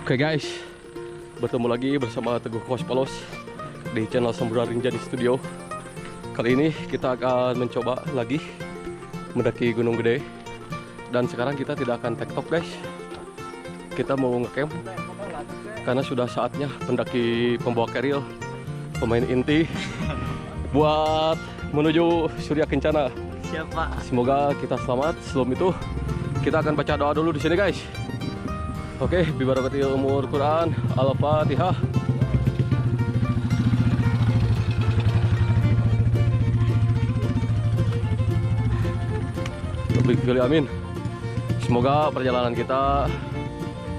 Oke guys, bertemu lagi bersama Teguh Kospolos di channel Samudra Rinjani Studio. Kali ini kita akan mencoba lagi mendaki Gunung Gede. Dan sekarang kita tidak akan tektok guys. Kita mau ngecamp karena sudah saatnya pendaki pembawa keril, pemain inti buat menuju Surya Kencana. Siapa? Semoga kita selamat. Sebelum itu kita akan baca doa dulu di sini guys. Oke, bibarakatil umur Quran, Al-Fatihah. Lebih pilih amin. Semoga perjalanan kita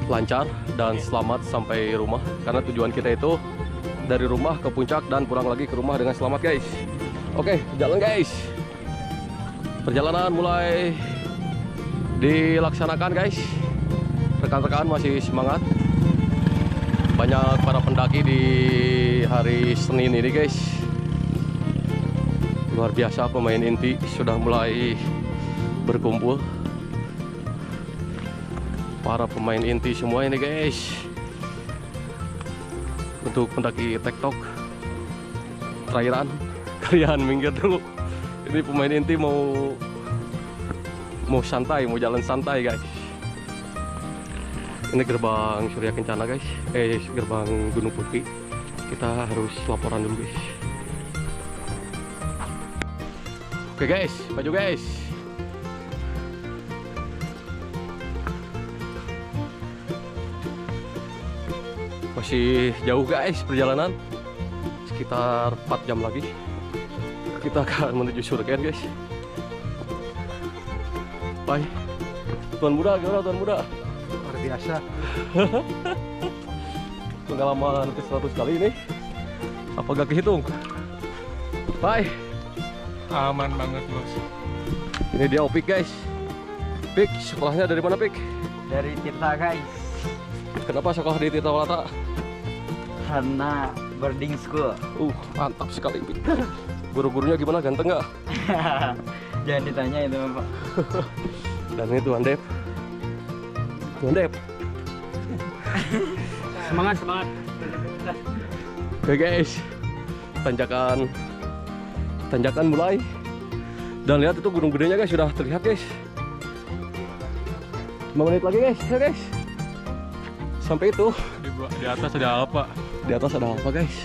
lancar dan selamat sampai rumah. Karena tujuan kita itu dari rumah ke puncak dan pulang lagi ke rumah dengan selamat guys. Oke, jalan guys. Perjalanan mulai dilaksanakan guys. Rekan-rekan masih semangat. Banyak para pendaki di hari Senin ini guys. Luar biasa, pemain inti sudah mulai berkumpul. Para pemain inti semua ini guys. Untuk pendaki tektok terakhiran, kalian minggir dulu. Ini pemain inti mau santai, mau jalan santai guys. Ini gerbang Surya Kencana guys, gerbang Gunung Putri. Kita harus laporan dulu guys. Oke guys, maju guys. Masih jauh guys perjalanan, sekitar 4 jam lagi. Kita akan menuju surga guys. Bye. Tuan muda, gimana tuan muda? Luar biasa. Pengalaman ke-100 kali ini. Apa gak kehitung? Bye. Aman banget bos. Ini dia Opik guys. Pik, sekolahnya dari mana Pik? Dari Tirta guys. Kenapa sekolah di Tirta Walata? Karena boarding school. Mantap sekali Pik. Guru-gurunya gimana, ganteng nggak? Jangan ditanya itu Pak. Dan ini Tuan Dep. Tuan Dep. Semangat. Oke guys, tanjakan mulai. Dan lihat itu gunung gedenya guys, sudah terlihat guys. 5 menit lagi guys, ya guys. Sampai itu. Di atas ada apa? Di atas ada apa guys?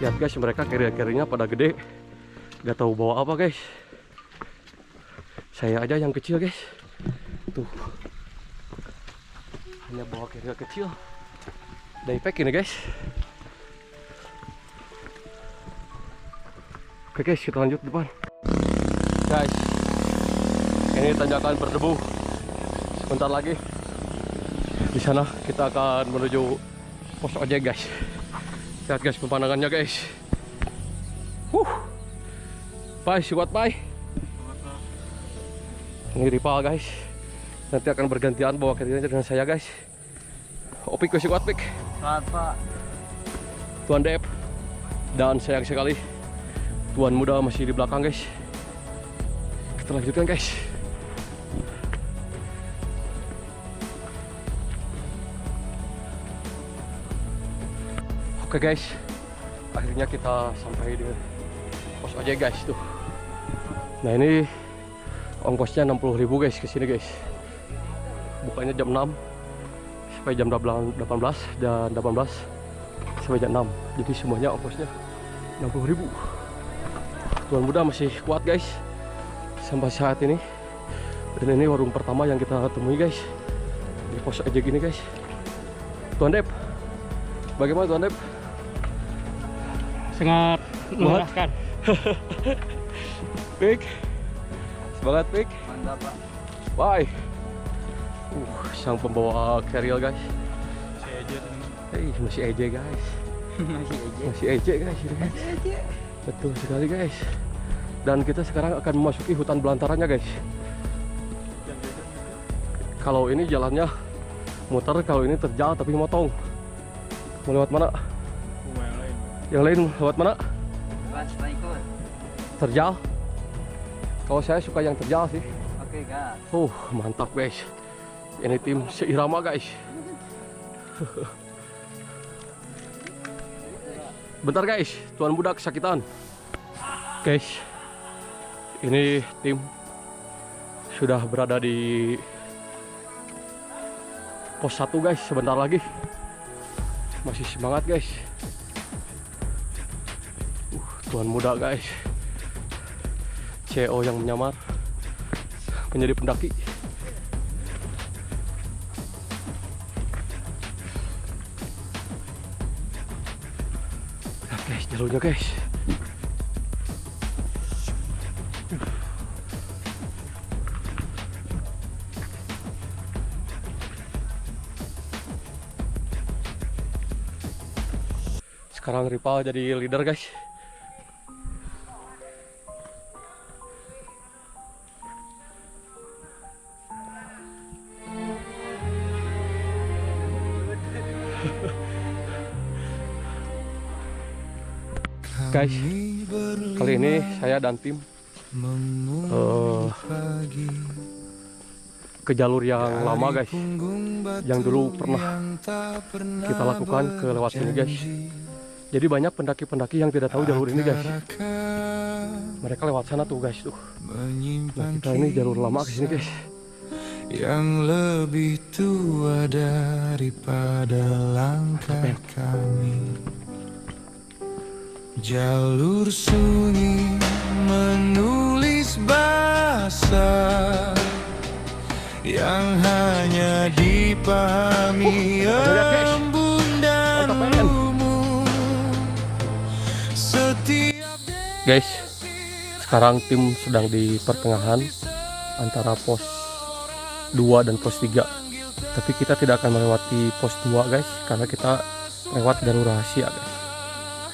Lihat guys, mereka carrier-carriernya pada gede. Gak tahu bawa apa guys. Saya aja yang kecil guys. Tuh. Hanya bawa carrier kecil. Daypack ini guys. Oke guys, kita lanjut depan. Guys, ini tanjakan berdebu. Sebentar lagi di sana kita akan menuju pos ojek guys. Lihat guys pemandangannya guys. Bye, kuat bye. Ini rival guys. Nanti akan bergantian bawa carriernya dengan saya guys. Opik masih kuat Pik. Selamat Pak. Tuan Dep. Dan sayang sekali Tuan muda masih di belakang guys. Kita lanjutkan guys. Oke guys, akhirnya kita sampai di pos ojek guys tuh. Nah ini ongkosnya 60.000 guys ke sini guys. Bukanya jam 6 sampai jam 18 dan 18 sampai jam 6. Jadi semuanya ongkosnya 60.000. Tuan muda masih kuat guys sampai saat ini. Dan ini warung pertama yang kita temui guys di pos ojek ini guys. Tuan Dep, bagaimana Tuan Dep? Sangat melelahkan. Pik, semangat Pik. Mantap Pak. Bye. Sang pembawa carrier guys. Masih EJ guys. Masih EJ guys. Betul sekali guys. Dan kita sekarang akan memasuki hutan belantarannya guys. Kalau ini jalannya muter, kalau ini terjal tapi motong. Mau lewat mana? Yang lain lewat mana? Terjal. Kalau saya suka yang terjal sih. Oke, gas. Mantap guys. Ini tim seirama guys. Bentar guys, tuan muda kesakitan. Guys, ini tim sudah berada di pos 1 guys, sebentar lagi. Masih semangat guys. Tuan muda guys. CEO yang menyamar menjadi pendaki. Nah, guys, jalurnya guys. Sekarang Ripa jadi leader guys. Guys, kali ini saya dan tim ke jalur yang lama guys, yang dulu pernah kita lakukan ke lewat sini guys. Jadi banyak pendaki-pendaki yang tidak tahu jalur ini guys. Mereka lewat sana tuh guys tuh. Nah, kita ini jalur lama ke sini guys. Yang lebih tua daripada langkah kami. Jalur sunyi menulis bahasa yang hanya dipahami embun dan lumut. Setiap Guys, sekarang tim sedang di pertengahan antara pos 2 dan pos 3. Tapi kita tidak akan melewati pos 2 guys, karena kita lewat jalur rahasia guys.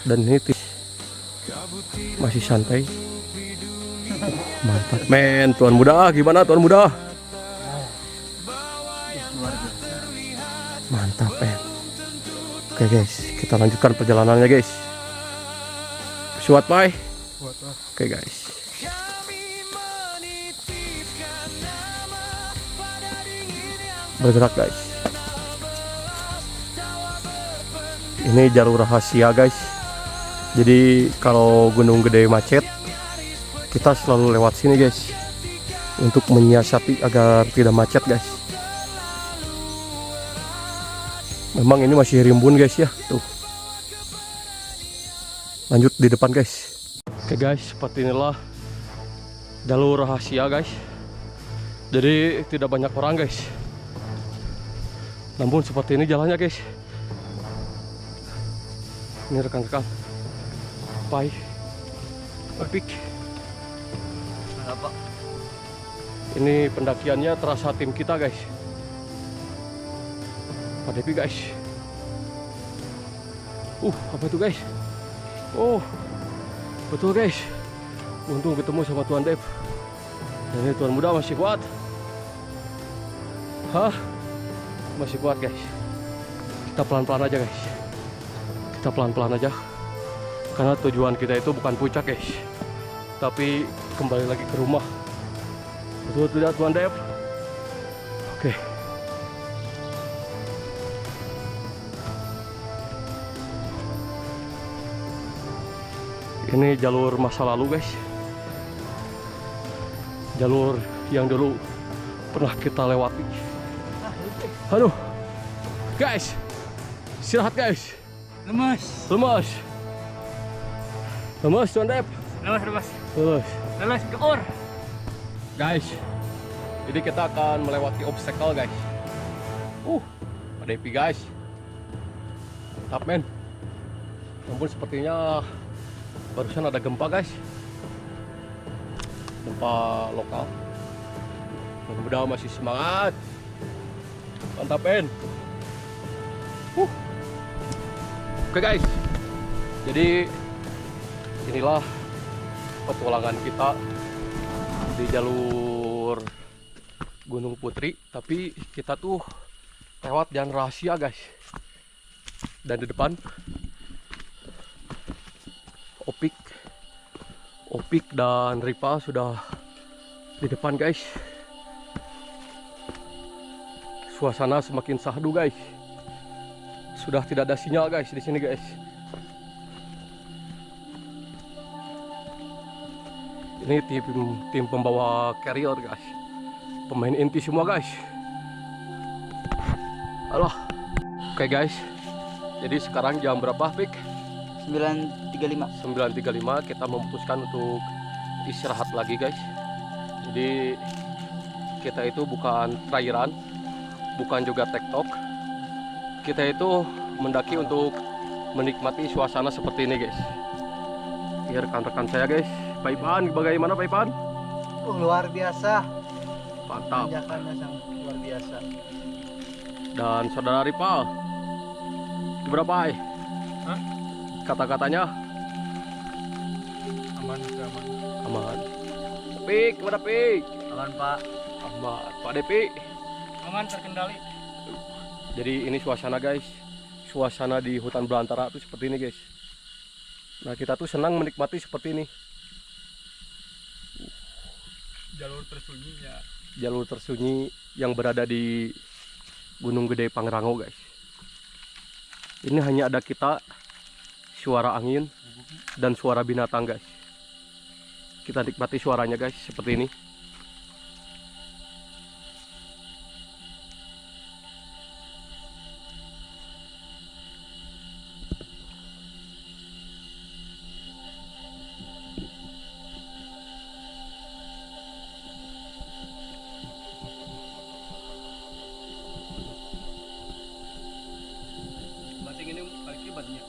Dan ini tim masih santai. Mantap men, tuan muda. Gimana tuan muda? Mantap men. Oke guys, kita lanjutkan perjalanannya guys. Suat pai. Oke guys. Bergerak guys. Ini jalur rahasia guys. Jadi kalau gunung gede macet, kita selalu lewat sini guys, untuk menyiasati agar tidak macet guys. Memang ini masih rimbun guys ya, tuh. Lanjut di depan guys. Oke guys, seperti inilah jalur rahasia guys. Jadi tidak banyak orang guys. Namun seperti ini jalannya guys. Ini rekan-rekan. Pai. Epic. Apa? Ini pendakiannya terasa tim kita guys. Pak Devi guys. Apa itu guys? Oh, betul guys. Untung ketemu sama Tuan Dev. Dan ini Tuan muda masih kuat. Hah? Masih kuat guys. Kita pelan-pelan aja guys. Kita pelan-pelan aja. Karena tujuan kita itu bukan puncak guys, tapi kembali lagi ke rumah. Betul tidak Tuan Dev? Oke. Ini jalur masa lalu guys. Jalur yang dulu pernah kita lewati. Aduh. Guys. Istirahat guys. Lemas. Lemas. Lemas Tuan Dev. Lemas. Lemas keor. Guys, jadi kita akan melewati obstacle guys. Pak Devi guys. Mantap men. Namun sepertinya barusan ada gempa guys. Gempa lokal. Mudah-mudahan masih semangat. Mantap men. Oke guys. Jadi inilah petualangan kita di jalur Gunung Putri, tapi kita tuh lewat jalan rahasia guys. Dan di depan Opik dan Ripa sudah di depan guys. suasana semakin syahdu guys. Sudah tidak ada sinyal guys di sini guys. Ini tim pembawa carrier guys. Pemain inti semua guys. Halo. Oke guys. Jadi sekarang jam berapa, Pik? 9.35. 9.35 kita memutuskan untuk istirahat lagi guys. Jadi kita itu bukan trairan, bukan juga tektok. Kita itu mendaki untuk menikmati suasana seperti ini guys. Ini rekan-rekan saya guys. Paipan, bagaimana Paipan? Luar biasa. Mantap. Tanjakannya sangat luar biasa. Dan saudara Ripal, berapa ay? Hah? Kata-katanya Aman, aman. aman. Pik, mana Pik? Aman, Pak. Aman. Pak Depi. Aman, terkendali. Jadi ini suasana guys. Suasana di hutan belantara itu seperti ini guys. Nah kita tuh senang menikmati seperti ini. Jalur tersunyi ya. Jalur tersunyi yang berada di Gunung Gede Pangrango guys. Ini hanya ada kita, suara angin dan suara binatang guys. Kita nikmati suaranya guys seperti ini. Bating ini balik batnya.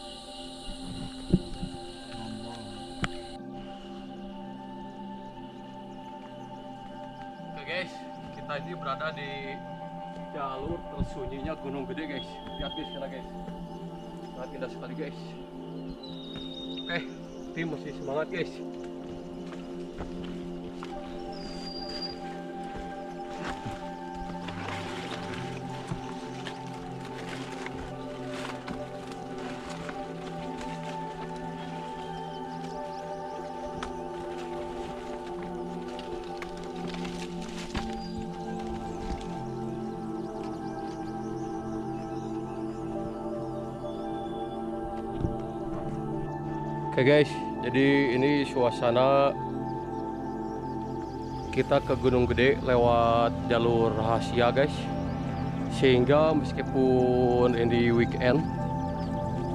Oke guys, kita ini berada di jalur tersunyinya Gunung Gede guys. Lihat guys, sana guys. Sangat indah sekali guys. Oke, tim masih semangat guys. Oke guys, jadi ini suasana kita ke Gunung Gede lewat jalur rahasia guys. Sehingga meskipun ini weekend,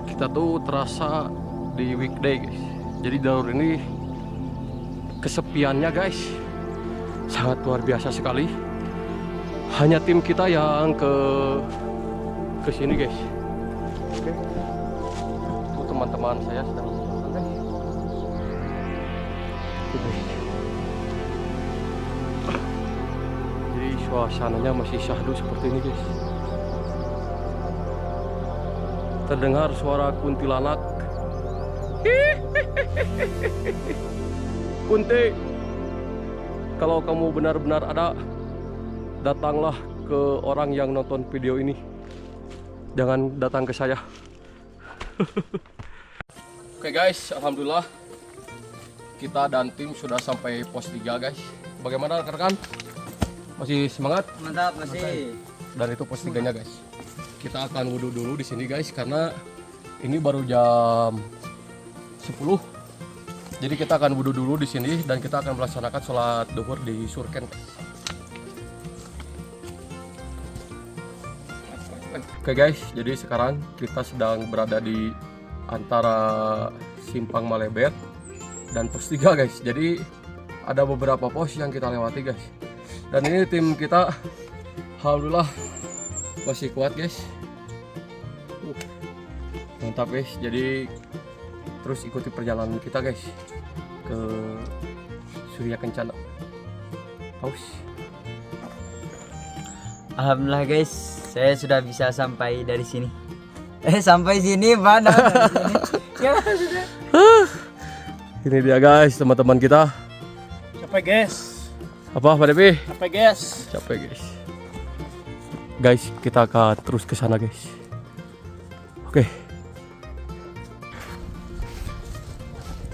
kita tuh terasa di weekday guys. Jadi jalur ini kesepiannya guys sangat luar biasa sekali. Hanya tim kita yang ke sini guys. Oke. Tuh teman-teman saya sedang jadi suasananya masih syahdu seperti ini guys. Terdengar suara kuntilanak. Kunti, kalau kamu benar-benar ada, datanglah ke orang yang nonton video ini. Jangan datang ke saya. Oke guys, alhamdulillah kita dan tim sudah sampai pos 3 guys. Bagaimana rekan-rekan? Masih semangat? Mantap, masih. Dan itu pos 3-nya guys. Kita akan wudhu dulu di sini guys karena ini baru jam 10. Jadi kita akan wudhu dulu di sini dan kita akan melaksanakan sholat duhur di Surken. Oke guys, jadi sekarang kita sedang berada di antara Simpang Malebet dan pos 3 guys. Jadi ada beberapa pos yang kita lewati guys. Dan ini tim kita alhamdulillah masih kuat guys. Mantap guys. Jadi terus ikuti perjalanan kita guys ke Surya Kencana. Pause. Alhamdulillah guys, saya sudah bisa sampai dari sini. Sampai sini mana? Ya sudah. Ini dia guys, teman-teman kita. Capek guys. Apa Pak Depi? Capek guys. Capek guys. Guys, kita akan terus ke sana guys. Oke.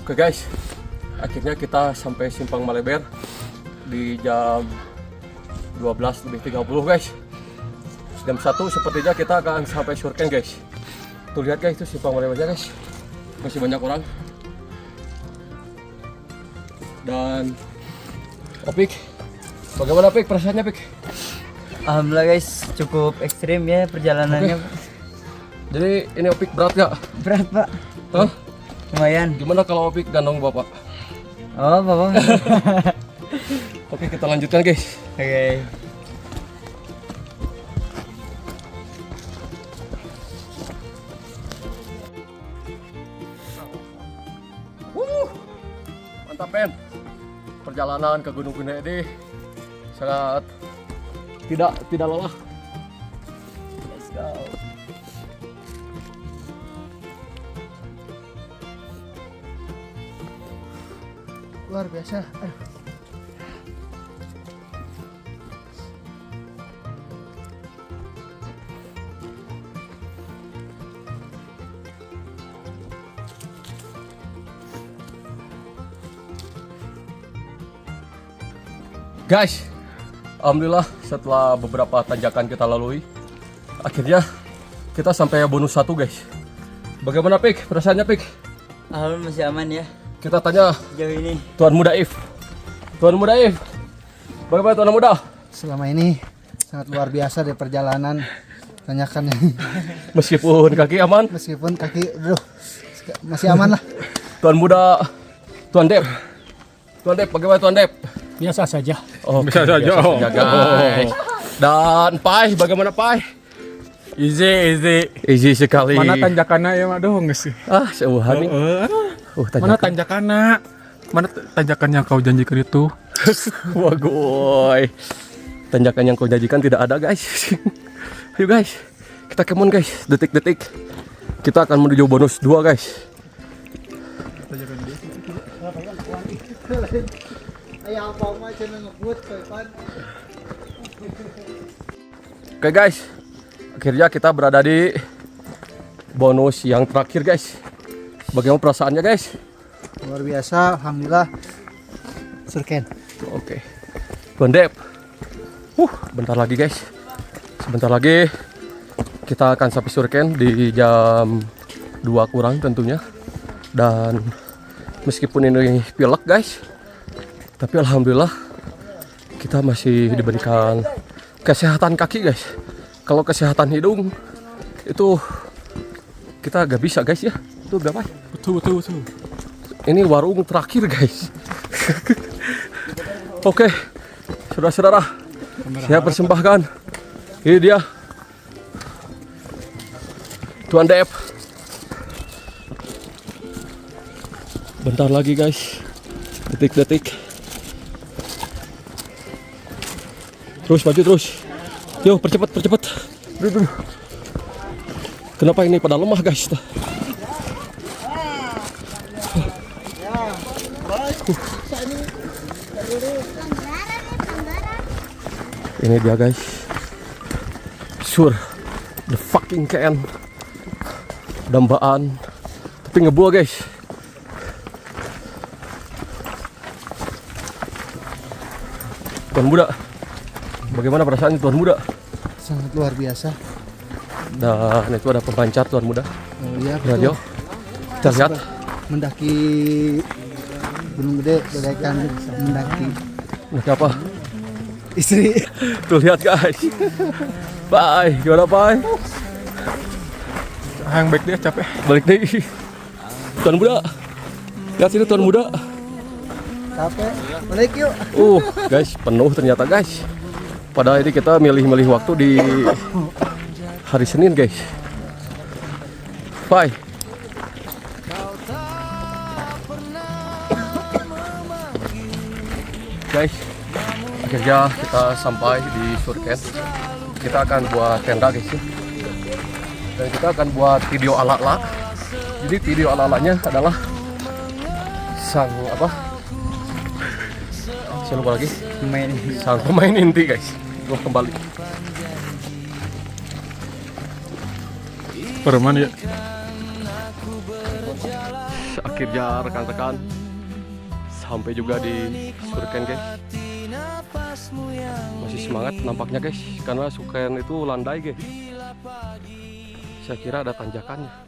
Oke guys. Akhirnya kita sampai Simpang Maleber di jam 12:30 guys. Jam 1 sepertinya kita akan sampai Surken guys. Tuh lihat guys, itu simpang melewatnya guys. Masih banyak orang. Dan Opik, bagaimana Pik perasaannya Pik? Alhamdulillah guys, cukup ekstrim ya perjalanannya. Jadi ini Opik berat gak? Berat Pak, Hah? lumayan. Gimana kalau Opik gandong bapak? Oh Bapak. Oke, kita lanjutkan guys. Oke. Mantap men. Perjalanan ke Gunung Gede ini sangat tidak lelah. Let's go. Luar biasa. Guys, alhamdulillah setelah beberapa tanjakan kita lalui, akhirnya kita sampai bonus 1 guys. Bagaimana Pik? Perasaannya Pik? Alhamdulillah masih aman ya Kita tanya jauh ini. Tuan Muda If. Tuan Muda If, bagaimana Tuan Muda? Selama ini sangat luar biasa di perjalanan. Tanyakan Meskipun kaki aman, meskipun kaki aduh masih aman lah. Tuan Muda, Tuan Dep. Tuan Dep, bagaimana Tuan Dep? Biasa saja. Oh, Bisa saja. guys. Dan Pai, bagaimana Pai? Easy. Easy sekali. Mana tanjakannya ya mak dong sih? Ah, seuhan nih. Mana tanjakannya? Mana tanjakan yang kau janjikan itu? Wah, goy. Tanjakan yang kau janjikan tidak ada, guys. Ayo, guys. Kita kemon, guys. Detik-detik. Kita akan menuju bonus 2, guys. Oke, guys. Akhirnya kita berada di bonus yang terakhir, guys. Bagaimana perasaannya, guys? Luar biasa, alhamdulillah. Surken. Oke. Tuan Dep. Bentar lagi, guys. Sebentar lagi kita akan sampai Surken di jam 2 kurang tentunya. Dan meskipun ini pilek, guys, tapi alhamdulillah kita masih diberikan kesehatan kaki, guys. Kalau kesehatan hidung itu kita gak bisa, guys ya. Itu berapa? Betul. Ini warung terakhir, guys. Oke, saudara-saudara, saya persembahkan. Ini dia Tuan Dep. Bentar lagi, guys. Detik-detik. Terus maju terus. Yuk, percepat. Dulu. Kenapa ini pada lemah, guys? Ini dia, guys. Sur, the fucking can. Dambaan. Tapi ngebuah, guys. Tuan Muda, bagaimana perasaannya Tuan Muda? Sangat luar biasa. Dan itu ada pemancar Tuan Muda. Oh iya, Radio. betul. Kita lihat. Mendaki Gunung Gede, bagaikan mendaki Ini apa? istri. Tuh lihat, guys. Bye, gimana Bye? Yang baik dia capek. Balik deh. Tuan Muda. Lihat sini Tuan Muda. Capek. Balik yuk. Guys, penuh ternyata, guys. Padahal ini kita milih-milih waktu di hari Senin, guys. Bye. Guys, akhirnya kita sampai di Surken. Kita akan buat tenda, guys ya. Dan kita akan buat video ala-ala. Jadi video ala-alanya adalah sang apa? Saya lupa lagi. Sang pemain inti, guys. Gua kembali. Perman ya. Akhirnya rekan-rekan sampai juga di Surken, guys. Masih semangat nampaknya guys, karena Suken itu landai guys. Saya kira ada tanjakannya.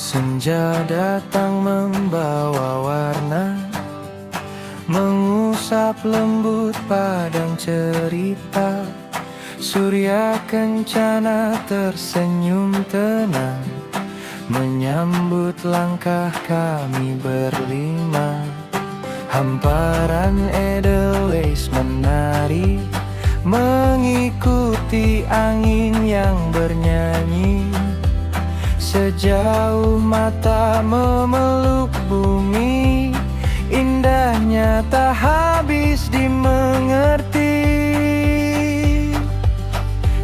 Senja datang membawa warna, mengusap lembut padang cerita. Surya kencana tersenyum tenang, menyambut langkah kami berlima. Hamparan edelweiss menari, mengikuti angin yang bernyanyi. Sejauh mata memeluk bumi, indahnya tak habis dimengerti.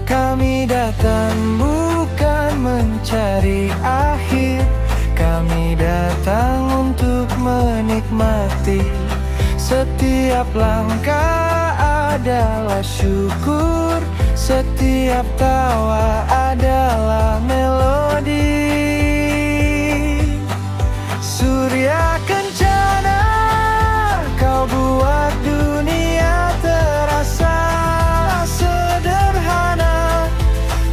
Kami datang bukan mencari akhir, kami datang untuk menikmati. Setiap langkah adalah syukur, setiap tawa adalah melodi. Surya kencana, kau buat dunia terasa sederhana.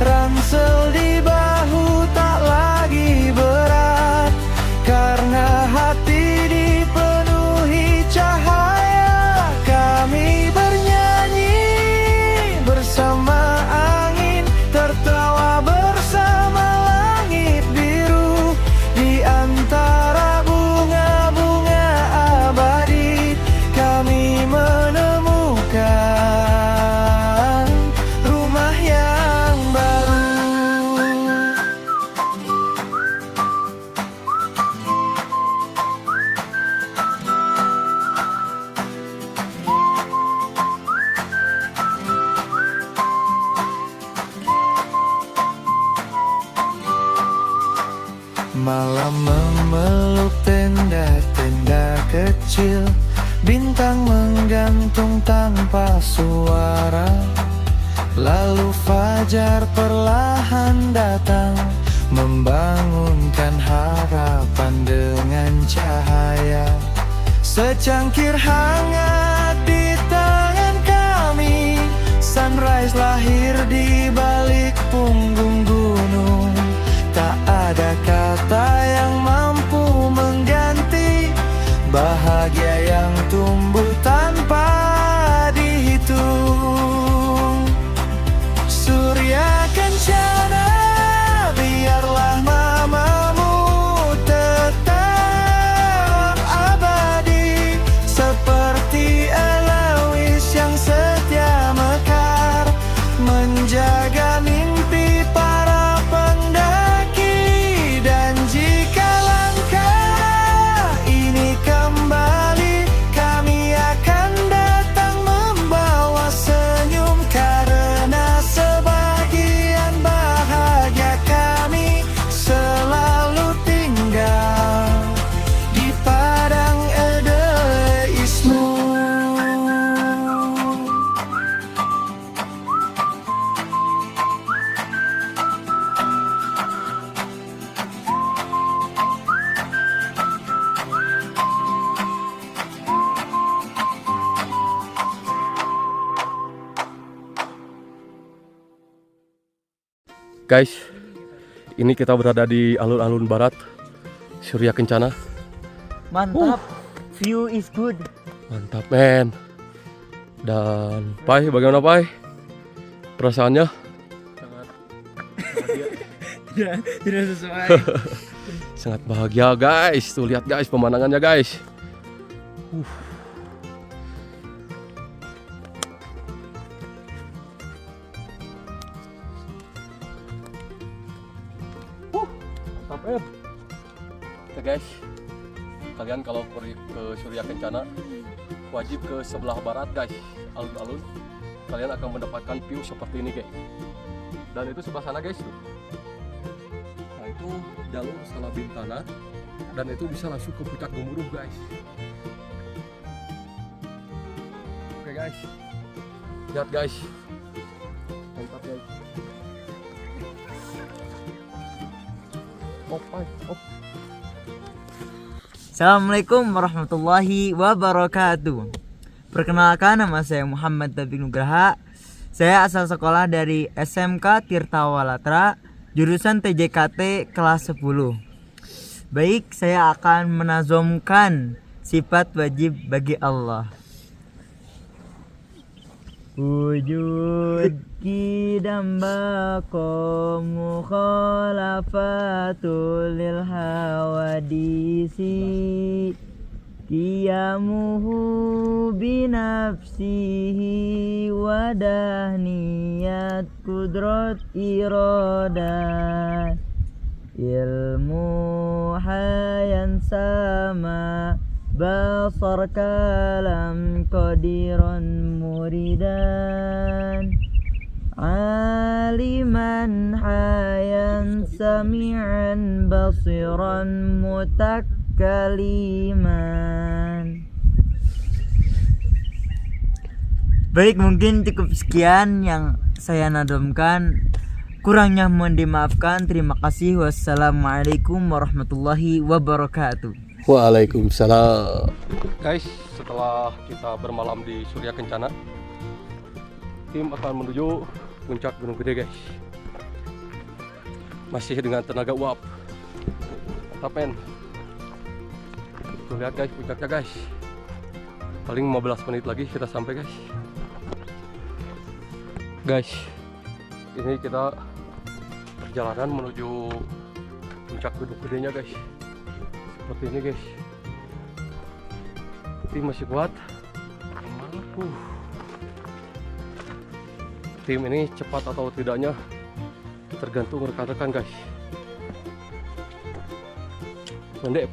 Ransel di bahu tak lagi berat, karena hati dipenuhi cahaya. Kami bernyanyi bersama angin, tertawa bersama langit biru. Di antara bunga-bunga abadi, kami menemukan rumah yang baru. Malam memeluk tenda-tenda kecil, bintang menggantung tanpa suara. Lalu fajar perlahan datang, membangunkan harapan dengan cahaya. Secangkir hangat di tangan kami, sunrise lahir di balik punggung gunung. Tak ada kata yang mampu mengganti bahagia yang tumbuh tanpa dihitung. Surya kencana, biarlah namamu tetap abadi. Seperti edelweiss yang setia mekar, menjaga mimpi para pendaki. Dan jika langkah ini kembali, kami akan datang membawa senyum. Karena sebagian bahagia kami selalu tinggal di padang edelweissmu. Guys, ini kita berada di alun-alun barat Surya Kencana. Mantap. View is good. Mantap men. Dan Pai, bagaimana Pai? Perasaannya? Tidak sesuai. Sangat bahagia guys. Tuh lihat guys pemandangannya guys. Mantap men. Oke guys, kalian kalau ke Surya Kencana wajib ke sebelah barat guys, alun-alun. Kalian akan mendapatkan view seperti ini guys. Dan itu sebelah sana guys tuh. Nah itu jalur Salabintana, dan itu bisa langsung ke puncak Gemuruh guys. guys. Lihat guys. Mantap guys. Assalamualaikum warahmatullahi wabarakatuh. Perkenalkan, nama saya Muhammad Taufik Nugraha. Saya asal sekolah dari SMK Tirta Walatra, jurusan TJKT kelas 10. Baik, saya akan menazomkan sifat wajib bagi Allah. Wujud kidam baqo mukhalafatul lil hawadisi qiyamuhu binafsihi wadahniyat kudrat iradat ilmu hayan sama basar kalam qadiran muridan aliman hayan sami'an basiran mutakkaliman. Baik, mungkin cukup sekian yang saya nadomkan. Kurangnya mohon dimaafkan. Terima kasih. Wassalamualaikum warahmatullahi wabarakatuh. Waalaikumsalam. Guys, setelah kita bermalam di Surya Kencana, tim akan menuju puncak Gunung Gede guys. Masih dengan tenaga uap. Mantap men. Tuh lihat guys puncaknya guys. Paling 15 menit lagi kita sampai guys. Guys, ini kita perjalanan menuju puncak Gunung Gedenya guys. Seperti ini guys. Tim masih kuat. Tim ini cepat atau tidaknya tergantung rekan-rekan guys. Pendek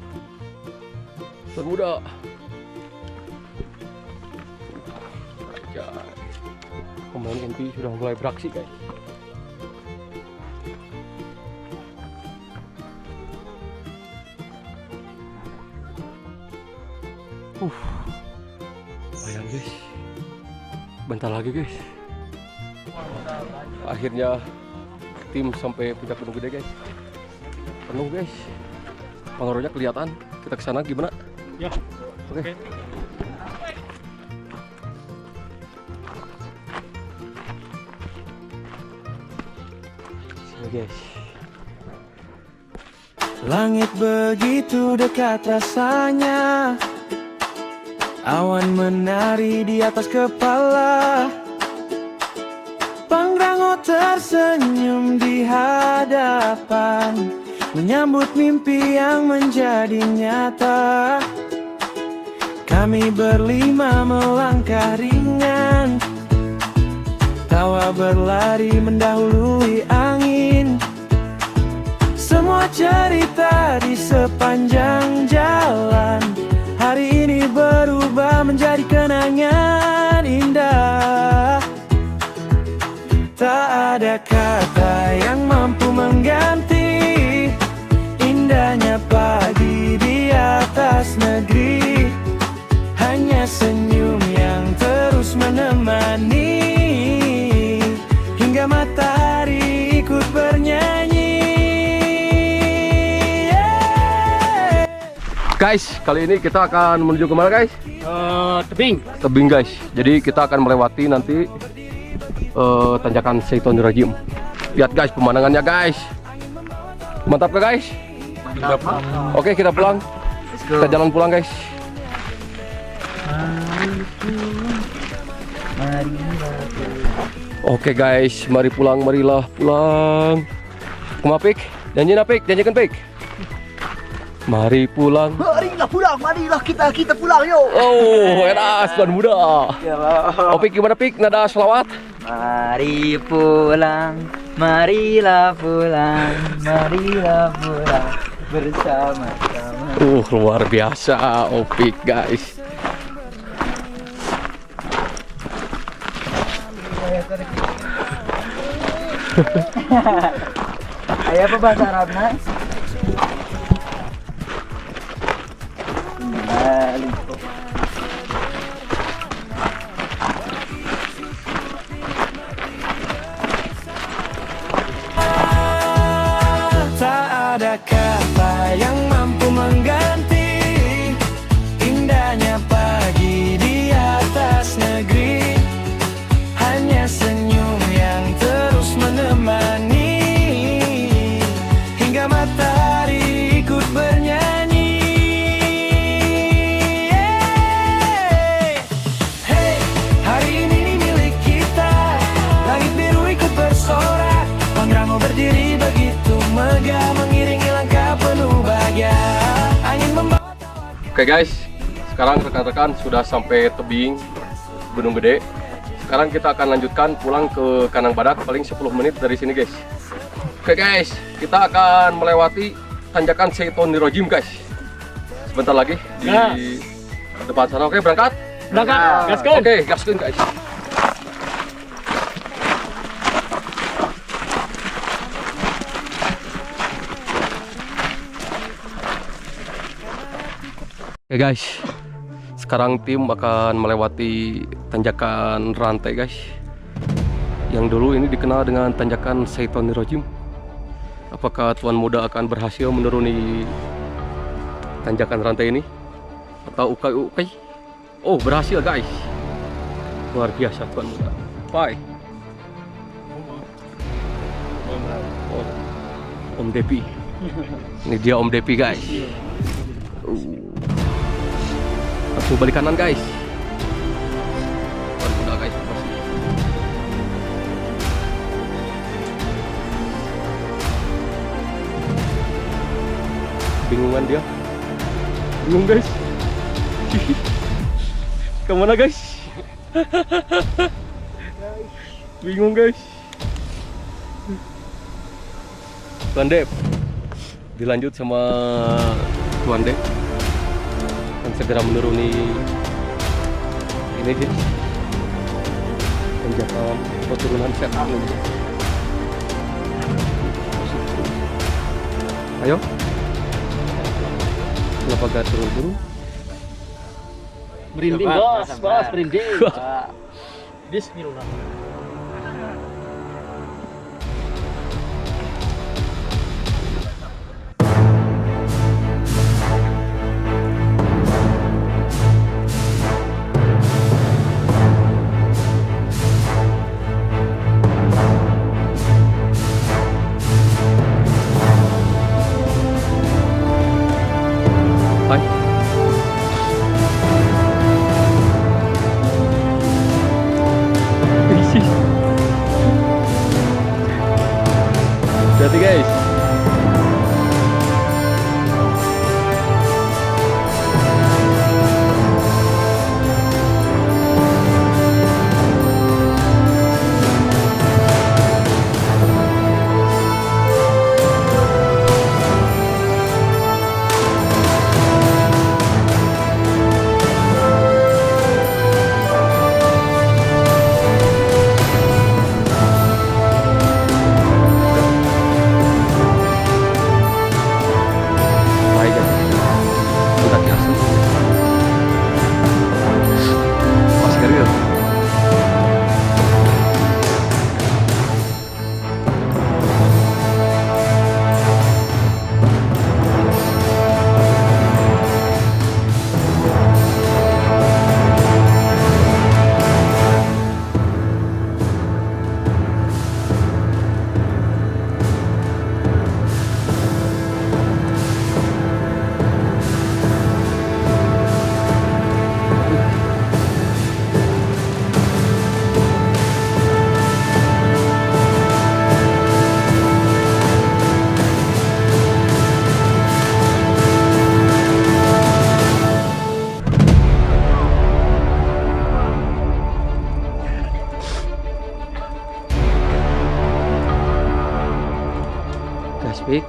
dan muda. Pemain MP sudah mulai beraksi guys. Lumayan guys. Bentar lagi guys. Akhirnya tim sampai puncak Gunung Gede guys. Penuh guys. Pengaruhnya kelihatan. Kita ke sana gimana? Ya. Oke. Sini guys. Langit begitu dekat rasanya, awan menari di atas kepala, Pangrango tersenyum di hadapan, menyambut mimpi yang menjadi nyata. Kami berlima melangkah ringan, tawa berlari mendahului angin. Semua cerita di sepanjang jalan hari ini berubah menjadi kenangan indah. Tak ada kata yang mampu mengganti indahnya pagi di atas negeri. Hanya senyum yang terus menemani hingga matahari ikut bernyanyi. Guys, kali ini kita akan menuju kemana guys? Tebing. Tebing guys. Jadi kita akan melewati nanti tanjakan Syaitonir Rajim. Lihat guys pemandangannya guys. Mantap ke guys? Mantap. Oke, kita pulang. Kita jalan pulang guys. Oke guys, mari pulang, marilah pulang. Kumaha Pik? Janjian Pik, janjikan Pik. Mari pulang. Marilah pulang, marilah kita pulang yuk. Oh, enak, tuan muda. Yalah. Oh Pik, gimana Pik? Nada selawat? Mari pulang, marilah pulang, marilah pulang bersama-sama. Luar biasa, Opik guys. Ayo apa bahasa Arabnya? Oke guys, sekarang rekan-rekan sudah sampai tebing Gunung Gede. Sekarang kita akan lanjutkan pulang ke Kanang Badak, paling 10 menit dari sini guys. Oke guys, kita akan melewati tanjakan Seiton Nirojim guys. Sebentar lagi di depan sana. Oke, berangkat? Gaskeun. Oke, gaskeun guys. Oke guys, sekarang tim akan melewati tanjakan rantai guys. Yang dulu ini dikenal dengan tanjakan Seiton Nirojim. Apakah tuan muda akan berhasil menuruni tanjakan rantai ini? Atau ukai-ukai? Oh, berhasil guys. Luar biasa tuan muda. Bye. Oh, Om Depi. Ini dia Om Depi guys. Langsung balik kanan guys. Tuan muda guys. Bingungan dia. Bingung guys. Kemana guys? Bingung guys. Tuan Dep dilanjut sama Tuan Dep akan segera menuruni ini guys, tanjakan turunan setan ini. Ayo, kenapa gak turun-turun? Merinding bos, merinding. Bismillah. Bye. Hati-hati guys. Bye guys. Mendaki asli. Masih real. Gaspik.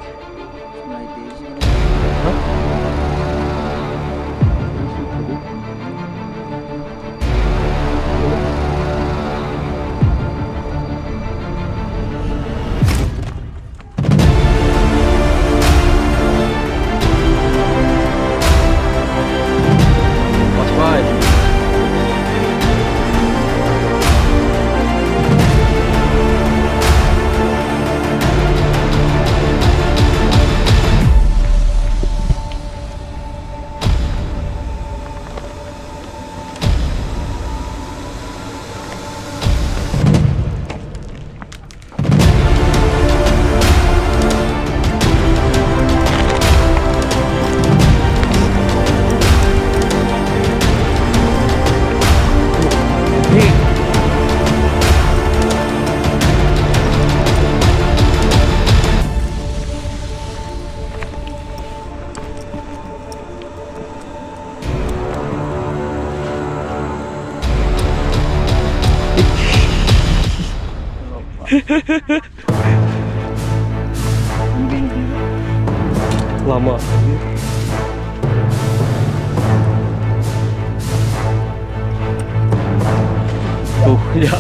Lama. Tuh ya.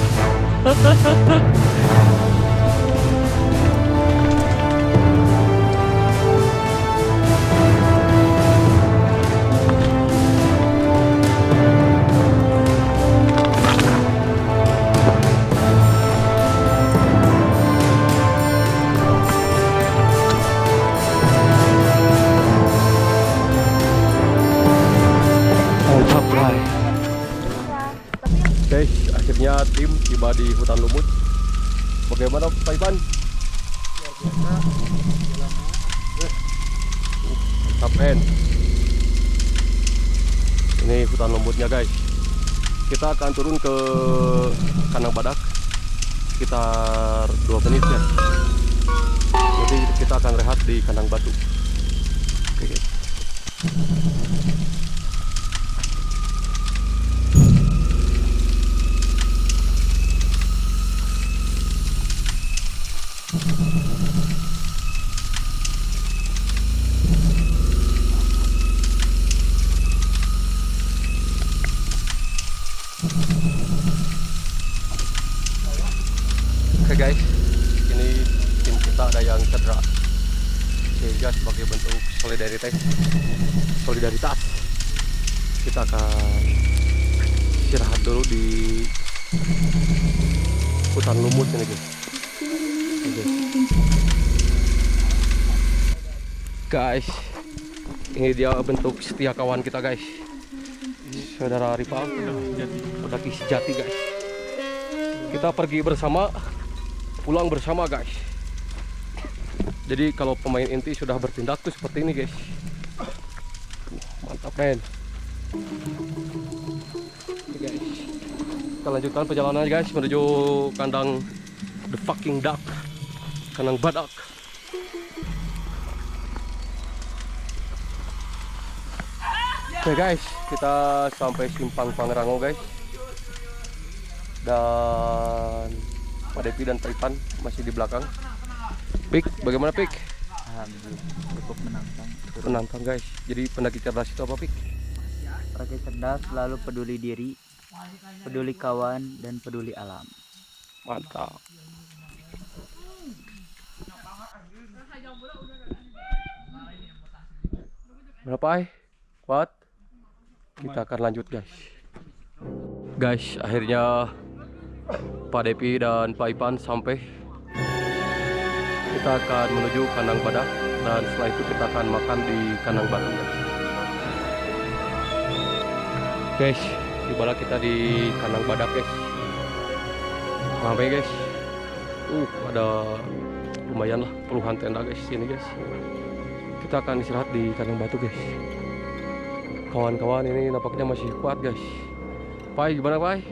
Mantap, guys. Guys, akhirnya tim tiba di hutan lumut. Bagaimana Pak Ipan? Mantap, men. Ini hutan lumutnya, guys. Kita akan turun ke kandang badak sekitar 2 menit ya. Jadi kita akan rehat di kandang batu. Oke, guys. Oke guys, ini tim kita ada yang cedera, sehingga sebagai bentuk solidaritas kita akan istirahat dulu di hutan lumut ini guys. Guys, ini dia bentuk setia kawan kita guys, saudara Rival, pendaki sejati guys. Kita pergi bersama, pulang bersama guys. Jadi kalau pemain inti sudah bertindak tuh seperti ini guys. Mantap men. Oke, guys, kita lanjutkan perjalanan guys menuju kandang the fucking duck, kandang badak. Oke guys, kita sampai simpang Pangrango guys. Dan Pak Depi dan Pak Ipan masih di belakang. Pik, bagaimana Pik? Alhamdulillah cukup menantang. Menantang guys. Jadi pendaki cerdas itu apa Pik? Pendaki cerdas selalu peduli diri, peduli kawan, dan peduli alam. Mantap. Berapa kuat? Kita akan lanjut guys. Guys, akhirnya Pak Depi dan Pak Ipan sampai. Kita akan menuju kandang badak dan setelah itu kita akan makan di kandang batu guys. Guys, tibalah kita di kandang badak guys. Ramai guys. Ada lumayan lah puluhan tenda guys sini guys. Kita akan istirahat di kandang batu guys. Kawan-kawan ini nampaknya masih kuat guys. Pai, gimana Pai?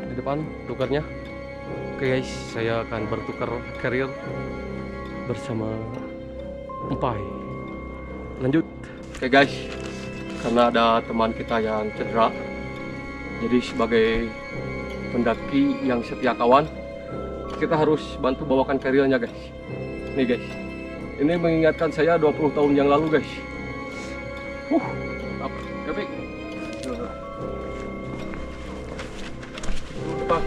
Di depan tukarnya. Oke guys, saya akan bertukar carrier bersama Empai. Lanjut. Oke guys, karena ada teman kita yang cedera, jadi sebagai pendaki yang setia kawan, kita harus bantu bawakan carriernya guys. Nih guys, ini mengingatkan saya 20 tahun yang lalu guys. Apa? Kepik. Depan.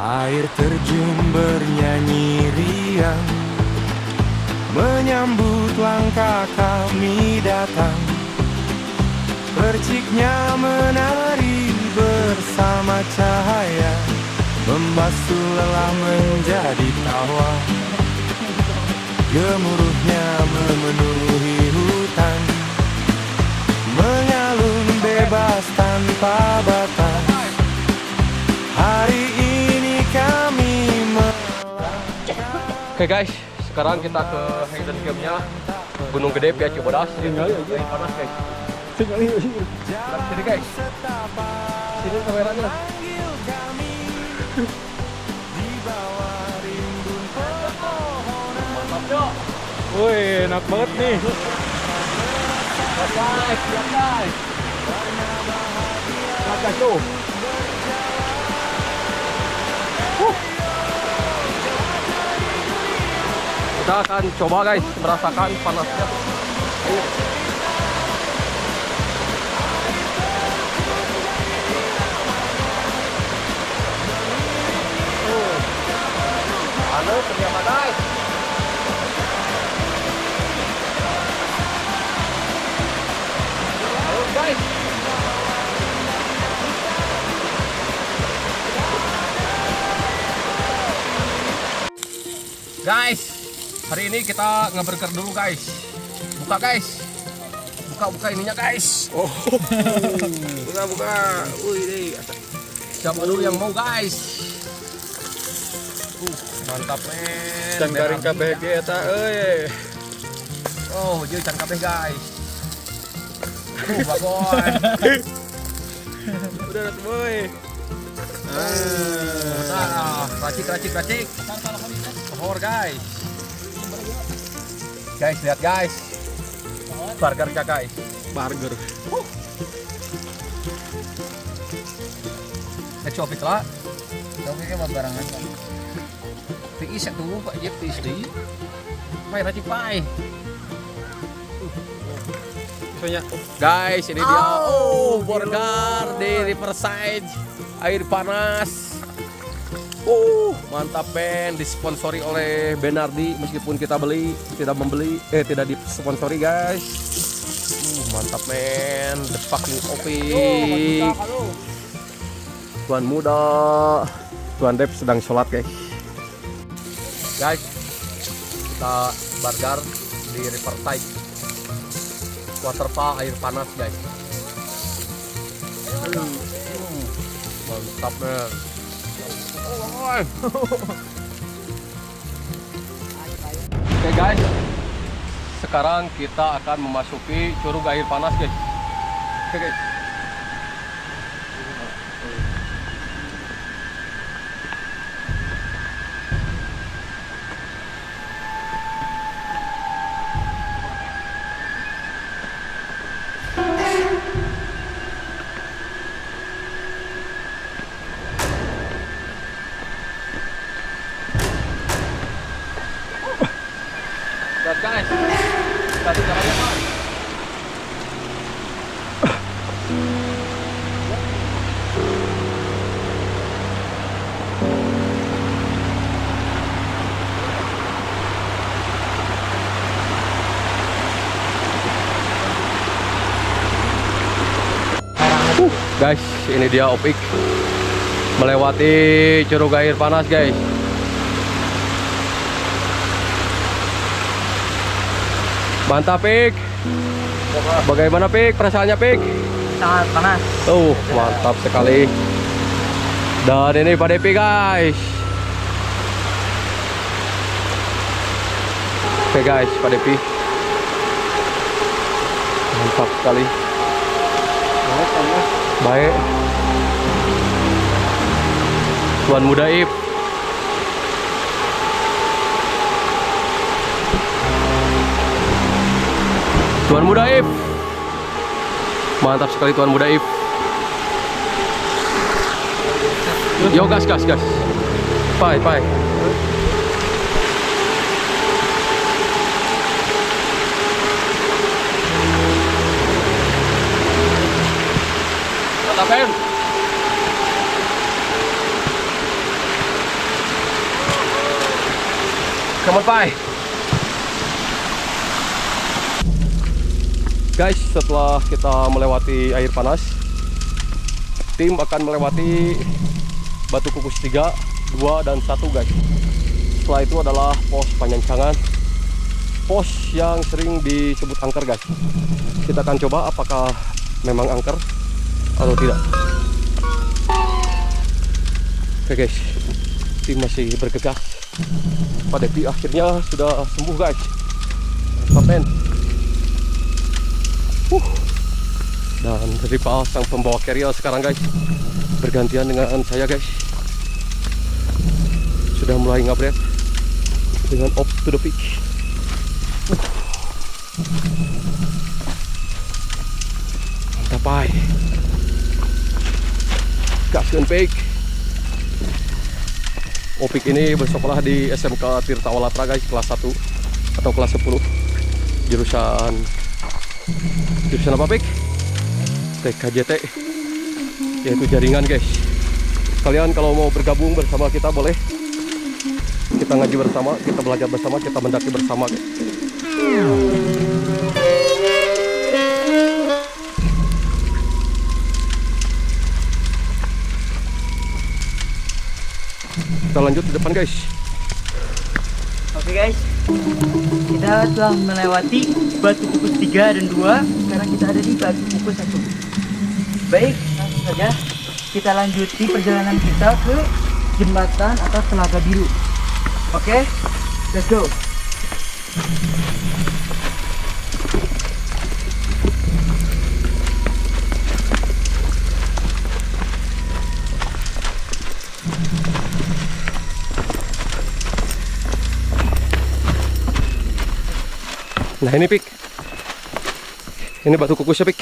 Air terjun bernyanyi riang, menyambut langkah kami datang. Perciknya menari bersama cahaya, membasuh lelah menjadi tawa. Gemuruhnya memenuhi hutan, Oke guys, sekarang kita ke hidden camp-nya Gunung Gede Pia Cibodas. Air panas guys. Sini guys. Sini kameranya. Mantap yo. Woi, enak banget nih. Guys, siap guys. Guys tuh. Kita akan coba guys merasakan panasnya. Ayo. Halo, ternyata guys. Halo guys. Guys, hari ini kita ngeburger dulu guys. Buka guys. Buka ininya guys. Oh. buka. Wih deh. Siapa dulu yang mau guys? Mantap men. Can garing kabeh ge eta euy. Oh, jadi can kabeh guys. Bagoy. Udah atuh boy. Nah, racik. Pohor guys. Guys, lihat guys. Burgernya guys. Burger. Coba lah. Tapi kan barangan kan. Tiis yang dulu Pak Jep tiis deh. Pai racik pai. Soalnya Guys, ini dia. Oh, burger di Riverside. Air panas. Mantap men, disponsori oleh Benardi meskipun kita tidak disponsori guys. Mantap men, the fucking opik. Tuan muda, Tuan Dep sedang sholat guys. Guys, kita burger di Riverside. Waterfall air panas guys. Mantap men. Oke guys, sekarang kita akan memasuki curug air panas guys. Oke guys. Guys, tadi caranya Pak. Guys, ini dia opik melewati curug air panas guys. Mantap Pik. Bagaimana Pik? Perasaannya Pik? Sangat panas. Mantap sekali. Dan ini Pak Depi guys. Oke guys, Pak Depi. Mantap sekali. Baik. Tuan Muda Ip. Tuan Muda Ip. Mantap sekali Tuan Muda Ip. Yo gas. Pai. Mantap men. Come on Pai. Guys, setelah kita melewati air panas, tim akan melewati Batu Kukus 3, 2, dan 1 guys. Setelah itu adalah pos Panyancangan, pos yang sering disebut angker guys. Kita akan coba apakah memang angker atau tidak. Oke guys, tim masih bergegas. Pak Depi akhirnya sudah sembuh guys. Amin. Dan dari Pak Al sang pembawa carrier sekarang guys bergantian dengan saya guys. Sudah mulai ngabret dengan up to the peak. Mantap ay. Gaskeun peak. Opik ini bersekolah di SMK Tirta Walatra guys, kelas 1 atau kelas 10. Jurusan apa Pik? TKJT, yaitu jaringan guys. Kalian kalau mau bergabung bersama kita boleh. Kita ngaji bersama, kita belajar bersama, kita mendaki bersama guys. Kita lanjut di depan guys. Oke guys, kita telah melewati Batu Kukus 3 dan 2. Sekarang kita ada di Batu Kukus 1. Baik, langsung saja kita lanjuti perjalanan kita ke jembatan atau Telaga Biru. Oke, let's go. Nah ini Pik, ini batu kukusnya Pik.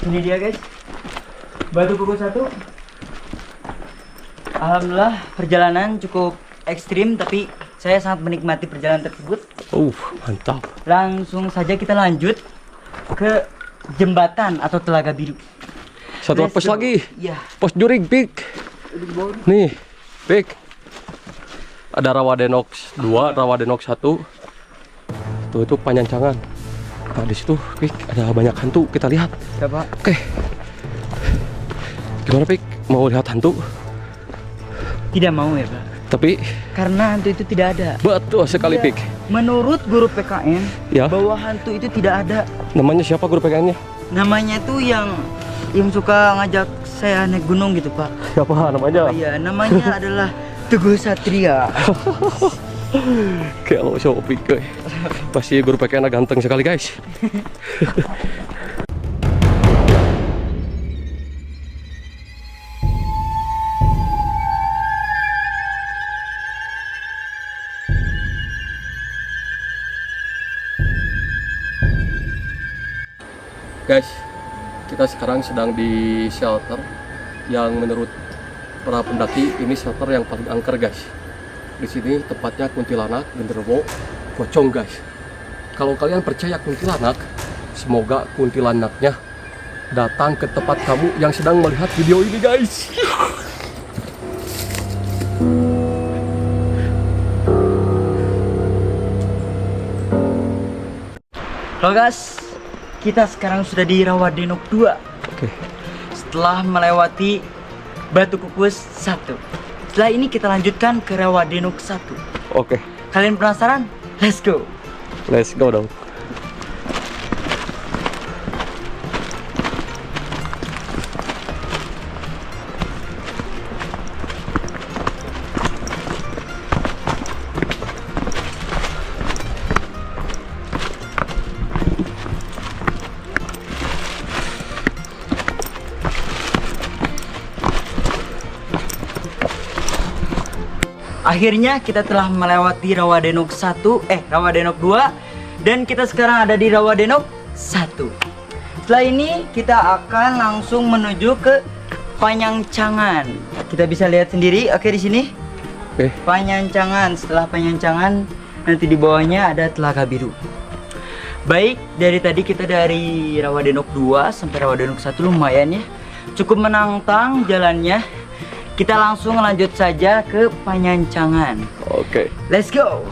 Ini dia guys, Batu Kukus 1. Alhamdulillah perjalanan cukup ekstrim, tapi saya sangat menikmati perjalanan tersebut. Mantap. Langsung saja kita lanjut ke jembatan atau Telaga Biru. Satu Let's pos go. lagi. Iya. Pos jurig Pik. Nih Pik, ada Rawadenok 2, Rawadenok 1. Tuh itu panyancangan. Nah di situ Pik ada banyak hantu, kita lihat. Siapa? Oke. Gimana Pik? Mau lihat hantu? Tidak mau ya Pak, Tapi karena hantu itu tidak ada. betul sekali Iya. Pik. Menurut guru PKN, Ya. bahwa hantu itu tidak ada. Namanya siapa guru PKN-nya? Namanya tuh yang suka ngajak saya naik gunung gitu Pak. Siapa namanya? Iya, namanya adalah Teguh Satria. Kayak lo Shopee guys. Pasti guru PKN ganteng sekali guys. Guys, kita sekarang sedang di shelter yang menurut para pendaki ini shelter yang paling angker guys. Di sini tempatnya kuntilanak, genderuwo, pocong guys. Kalau kalian percaya kuntilanak, semoga kuntilanaknya datang ke tempat kamu yang sedang melihat video ini guys. Halo guys, kita sekarang sudah di Rawadenok 2. Oke. Setelah melewati Batu Kukus 1. Setelah ini kita lanjutkan ke Rawadenok 1. Oke, Kalian penasaran? Let's go. let's go dong. Akhirnya kita telah melewati Rawadenok 2 dan kita sekarang ada di Rawadenok 1. Setelah ini kita akan langsung menuju ke Panyancangan. Kita bisa lihat sendiri, oke di sini. Oke. Panyancangan. Setelah Panyancangan nanti di bawahnya ada Telaga Biru. Baik, dari tadi kita dari Rawadenok 2 sampai Rawadenok 1 lumayan ya. Cukup menantang jalannya. Kita langsung lanjut saja ke Panyancangan. Oke. Let's go.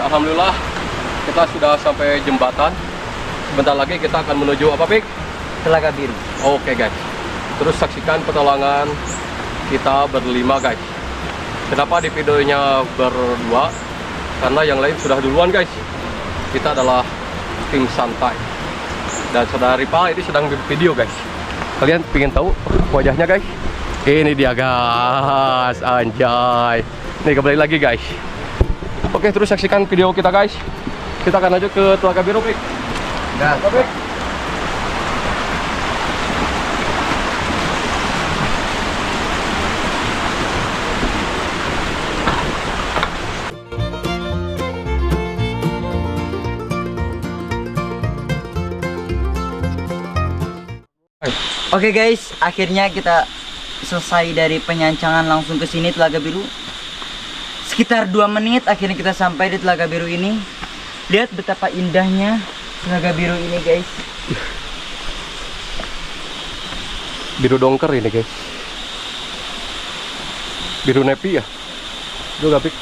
alhamdulillah kita sudah sampai jembatan. Sebentar lagi kita akan menuju apa, Pik? Telaga Biru. Oke guys, terus saksikan petualangan kita berlima guys. Kenapa di videonya berdua? Karena yang lain sudah duluan guys. Kita adalah tim santai. Dan saudara Ripa ini sedang video guys. Kalian pengen tahu wajahnya guys? Ini dia guys, anjay. Nih kembali lagi guys. Oke, terus saksikan video kita guys. Kita akan lanjut ke Telaga Biru, Pik. Gas. Oke. Oke guys, akhirnya kita selesai dari penyancangan langsung ke sini Telaga Biru. Sekitar 2 menit akhirnya kita sampai di Telaga Biru ini. Lihat betapa indahnya Telaga Biru ini guys. Biru dongker ini guys. Biru nepi ya. Itu gak, Pik?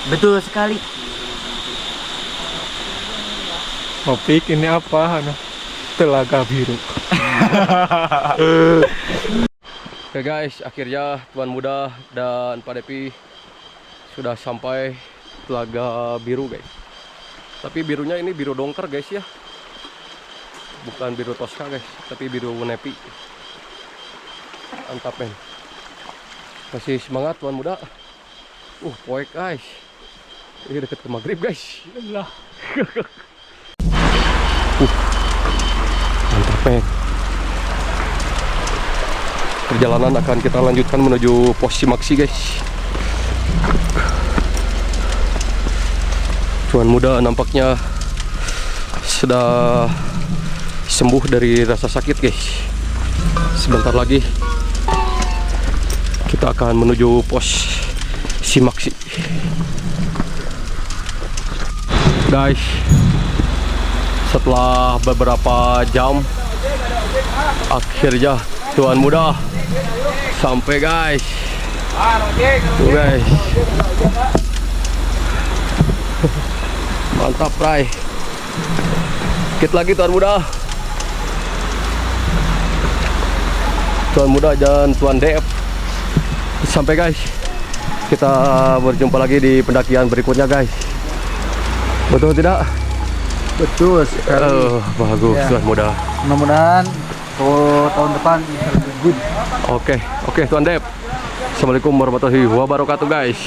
Betul sekali. Topik ini apa? Telaga Biru. Oke guys, akhirnya Tuan Muda dan Pak Depi sudah sampai Telaga Biru guys. Tapi birunya ini biru dongker guys ya. Bukan biru Tosca guys, tapi biru nepi. Mantap men. Masih semangat Tuan Muda. Poek guys. Ini deket ke maghrib guys. Mantap men. Perjalanan akan kita lanjutkan menuju pos Simaksi guys. Tuan Muda nampaknya sudah sembuh dari rasa sakit guys. Sebentar lagi kita akan menuju pos Simaksi guys. Setelah beberapa jam akhirnya Tuan Muda sampai guys. Tuh guys. Mantap Rai. Dikit lagi Tuan Muda. Tuan Muda dan Tuan Dep sampai guys. Kita berjumpa lagi di pendakian berikutnya guys. Betul tidak? Betul sekali. Bagus Ya. Tuan Muda. Mudah-mudahan tahun depan bisa lebih good. Oke Tuan Dep. Assalamualaikum warahmatullahi wabarakatuh guys.